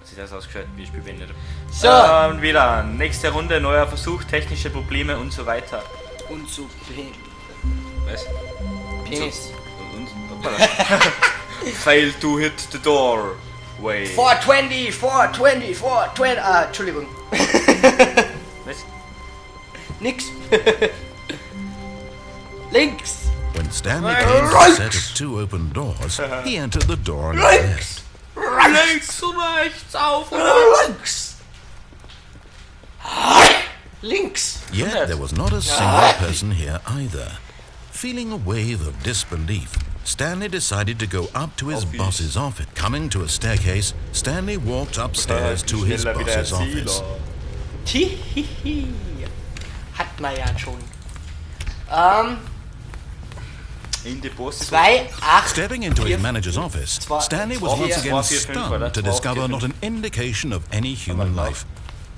Sieht das ausgeschaltet, wie ich spiele nicht. So. Und wieder. Nächste Runde, neuer Versuch, technische Probleme und so weiter. Und so Was? Penis. Fail to hit the door. Way. 420, 420, 420. Ah, Entschuldigung. Was? Nix. Links. When Stanley came to a set of 2 open doors, he entered the door and Links. Links und rechts, auf und Links. Links. Yet there was not a single person here either. Feeling a wave of disbelief, Stanley decided to go up to his boss's office. Coming to a staircase, Stanley walked upstairs to his boss's office. Hihihi. Hat man ja schon. in die Post. 2, 8. Stepping into his manager's office, Stanley was once again stunned to discover not an indication of any human life.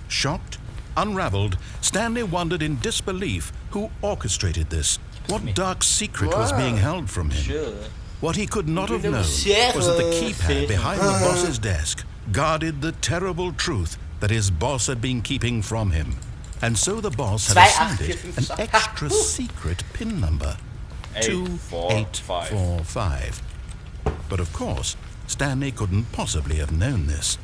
Shocked, unraveled, Stanley wondered in disbelief who orchestrated this. What dark secret was being held from him? What he could not have known was that the keypad behind the boss's desk guarded the terrible truth that his boss had been keeping from him. And so the boss had assigned it an extra secret PIN number. 2845. But of course, Stanley couldn't possibly have known this.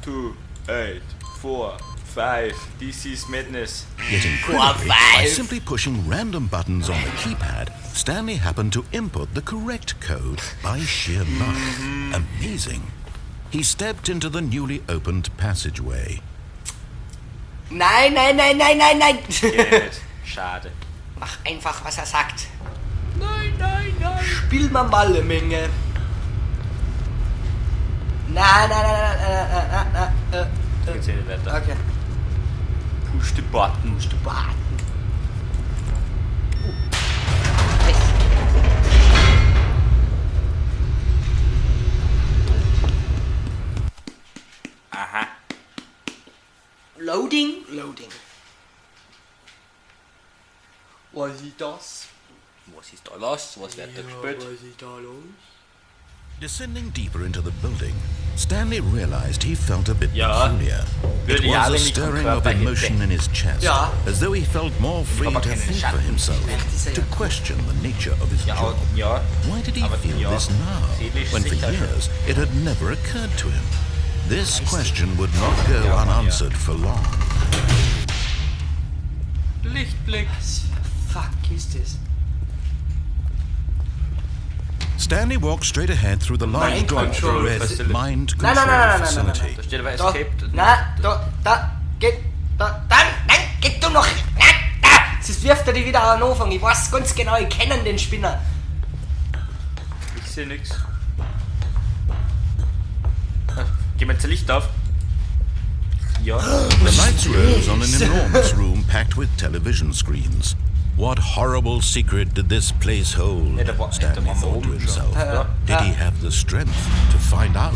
2845. This is madness. Yet incredibly, by simply pushing random buttons on the keypad, Stanley happened to input the correct code by sheer luck. Amazing. He stepped into the newly opened passageway. Nein. Geht. Schade. Mach einfach, was er sagt. Nein. Spiel mal eine Menge. Nein. Geht's hier nicht weiter. Okay. Push the button. Aha. Loading. Was ist das? Was ist da los? Was wird da gespielt? Was ist da los? Descending deeper into the building, Stanley realized he felt a bit Ja. peculiar. Würde It ja, was a wenn ich vom stirring of Körper emotion hätte. in his chest, Ja. as though he felt more free aber to keinen think for Schatten. himself, Dieser to ja question the nature of his job. Ja. Why did he aber feel ja, this now, seelisch when for sicher schon. years it had never occurred to him? This question would not go Ja, unanswered for long. Lichtblick. Was für fuck ist das? Stanley walked straight ahead through the large door of the Control red facility. Mind Nein. Control facility. Da steht aber Da, Escape. Nein, geht du noch. Nein, da. Sonst wirft er dich wieder an den Anfang. Ich weiß ganz genau, ich kenne den Spinner. Ich sehe nix. Geh mal das Licht auf. Ja. The lights rose on an enormous room packed with television screens. What horrible secret did this place hold? Ja, da war Stanley mal thought to oben himself. schon. Did he have the strength to find out?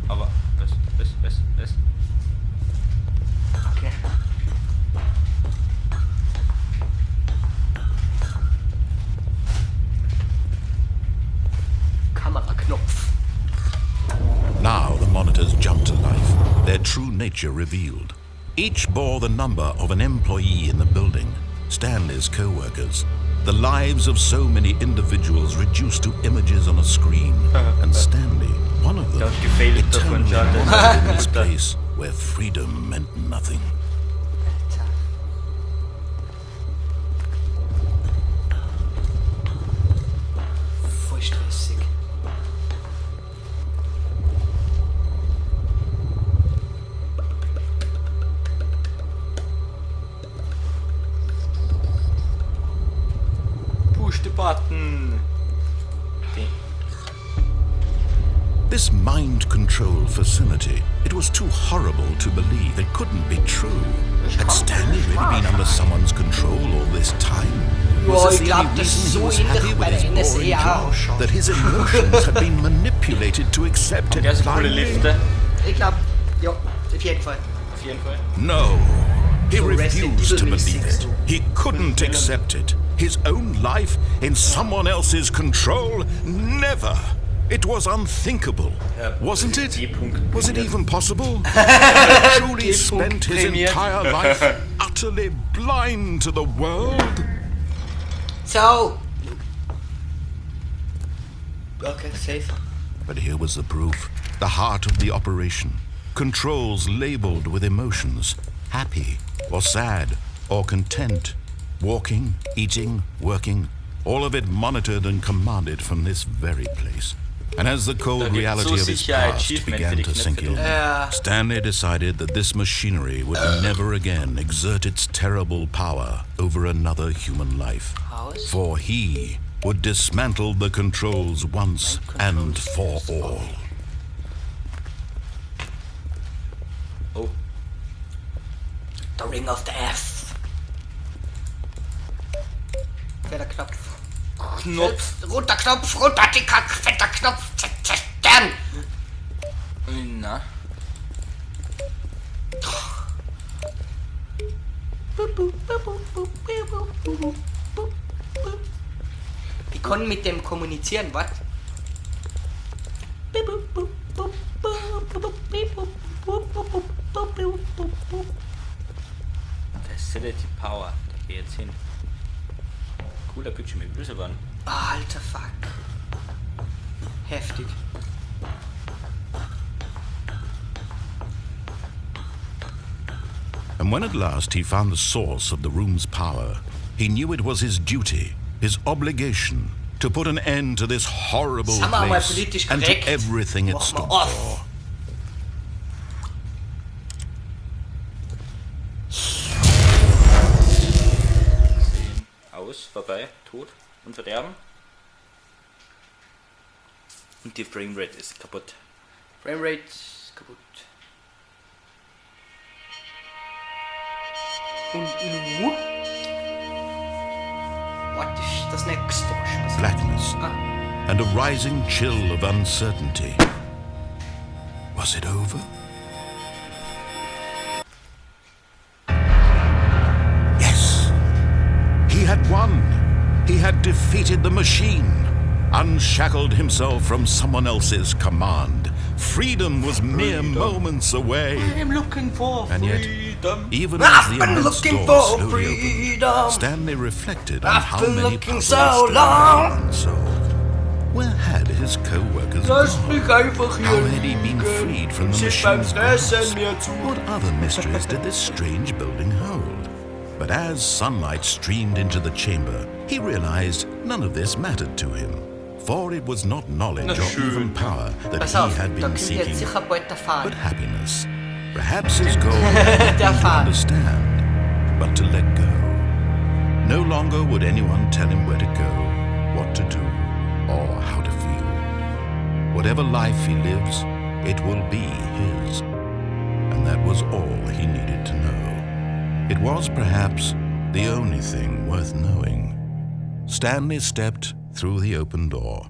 Aber was? Okay. Kameraknopf. Now the monitors jumped to life, their true nature revealed. Each bore the number of an employee in the building, Stanley's co-workers. The lives of so many individuals reduced to images on a screen, and Stanley, one of them, Das gefällt davon eternally schon. wandered in this place where freedom meant nothing. Voll stressig. Push the button. This mind control facility, it was too horrible to believe. It couldn't be true. Had Stanley really been under someone's control all this time? Ja, Was ich this the glaub, only das ist reason he so was ähnlich happy bei with der his boring NSA job? auch schon. That his emotions had been manipulated to accept it Der ist coole blindly? Lifte. Ich glaube, ja, auf jeden Fall. Auf jeden Fall. No. He So Resident refused to Evil believe Mix it. 6. He couldn't accept it. His own life in someone else's control? Never. It was unthinkable, wasn't it? Was it even possible? He truly spent his entire life utterly blind to the world? So. Okay, safe. But here was the proof. The heart of the operation. Controls labeled with emotions. Happy or sad or content. Walking, eating, working. All of it monitored and commanded from this very place. And as the cold reality of his past began to sink in, Stanley decided that this machinery would never again exert its terrible power over another human life. For he would dismantle the controls once and for all. Oh. The Ring of Death. Fetter Knopf. Roter Knopf, roter, dicker, fetter Knopf, zerstören! Na? Wir können mit dem kommunizieren, was? Facility Power. Da geh jetzt hin. Cooler Bildschirm, wie böse waren. Alter Fuck. Heftig. And when at last he found the source of the room's power, he knew it was his duty, his obligation, to put an end to this horrible place and to everything it stood for. Aus, vorbei, tot und verderben. Und die Framerate ist kaputt. Framerate ist kaputt. Und nu? Was ist das nächste, was passiert? Blackness and a rising chill of uncertainty. Was it over? Yes! He had won! He had defeated the machine! Unshackled himself from someone else's command. Freedom was mere moments away. I'm looking for and yet, freedom. even as the immense looking door for slowly freedom. opened, Stanley reflected on how been many looking puzzles so still long. remained unsolved. Where had his co-workers Lass gone? mich einfach hier How had he been liegen. freed from the Sit beim machine's grasp? Essen mir zu. What other mysteries did this strange building hold? But as sunlight streamed into the chamber, he realized none of this mattered to him. For it was not knowledge or even power that Pass he auf, had da been kommt jetzt seeking, sicher bald der Faden. but happiness. Perhaps his goal was Der not to Faden. understand, but to let go. No longer would anyone tell him where to go, what to do, or how to feel. Whatever life he lives, it will be his. And that was all he needed to know. It was perhaps the only thing worth knowing. Stanley stepped through the open door.